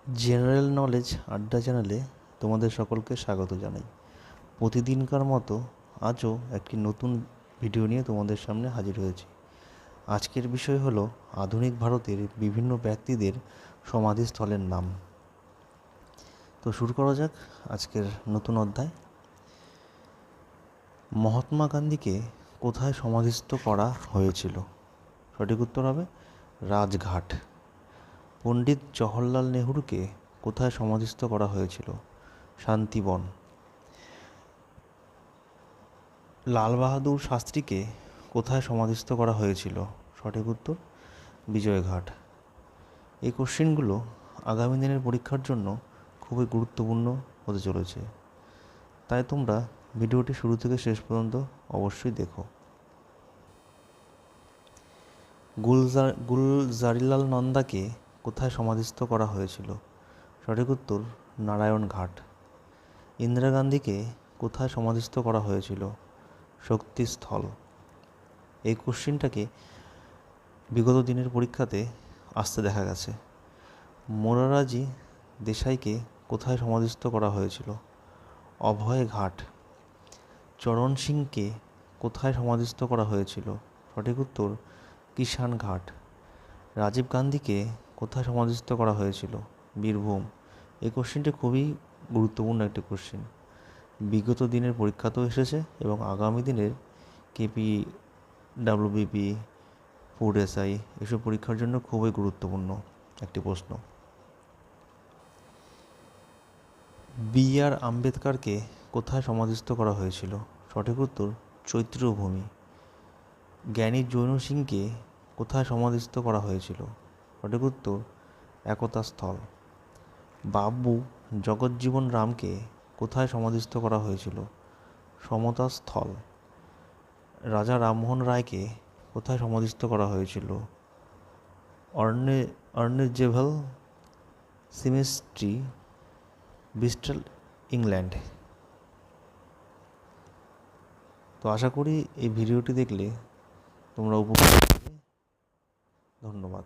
General knowledge আড্ডা চ্যানেলে তোমাদের সকলকে স্বাগত জানাই। প্রতিদিনকার মতো আজও একটি নতুন ভিডিও নিয়ে তোমাদের সামনে হাজির হয়েছি। আজকের বিষয় হলো আধুনিক ভারতের বিভিন্ন ব্যক্তিদের সমাধিস্থলের নাম। তো শুরু করা যাক আজকের নতুন অধ্যায়। মহাত্মা গান্ধীকে কোথায় সমাধিস্থ করা হয়েছিল? সঠিক উত্তর হবে রাজঘাট। পণ্ডিত জওহরলাল নেহরুকে কোথায় সমাধিস্থ করা হয়েছিল? শান্তিবন। লাল বাহাদুর শাস্ত্রীকে কোথায় সমাধিস্থ করা হয়েছিল? সঠিক উত্তর বিজয়ঘাট। এই কোশ্চেনগুলো আগামী দিনের পরীক্ষার জন্য খুবই গুরুত্বপূর্ণ হতে চলেছে, তাই তোমরা ভিডিওটি শুরু থেকে শেষ পর্যন্ত অবশ্যই দেখো। গুলজারিলাল নন্দাকে কোথায় সমাধিস্থ করা হয়েছিল? সঠিক উত্তর নারায়ণঘাট। ইন্দিরা গান্ধীকে কোথায় সমাধিস্থ করা হয়েছিল? শক্তিস্থল। এই কোশ্চেনটাকে বিগত দিনের পরীক্ষাতে আসতে দেখা গেছে। মোরারজি দেশাইকে কোথায় সমাধিস্থ করা হয়েছিল? অভয়ঘাট। চরণ সিংকে কোথায় সমাধিস্থ করা হয়েছিল? সঠিক উত্তর কিষানঘাট। রাজীব গান্ধীকে কোথায় সমাধিস্থ করা হয়েছিল? বীরভূম। এই কোশ্চেনটি খুবই গুরুত্বপূর্ণ একটি কোশ্চেন, বিগত দিনের পরীক্ষাতেও এসেছে এবং আগামী দিনের কেপি, ডাব্লিউবিপি, ফুড এসআই এসব পরীক্ষার জন্য খুবই গুরুত্বপূর্ণ একটি প্রশ্ন। BR আম্বেদকরকে কোথায় সমাধিস্থ করা হয়েছিল? সঠিক উত্তর চৈত্রভূমি। জ্ঞানী জৈন সিংকে কোথায় সমাধিস্থ করা হয়েছিল? সঠিক উত্তর একতা স্থল। বাবু জগজ্জীবন রামকে কোথায় সমাধিস্থ করা হয়েছিল? সমতা স্থল। রাজা রামমোহন রায়কে কোথায় সমাধিস্থ করা হয়েছিল? অর্নেজেভেল সিমেট্রি, ব্রিস্টল, ইংল্যান্ড। তো আশা করি এই ভিডিওটি দেখলে তোমরা উপকৃত হবে। ধন্যবাদ।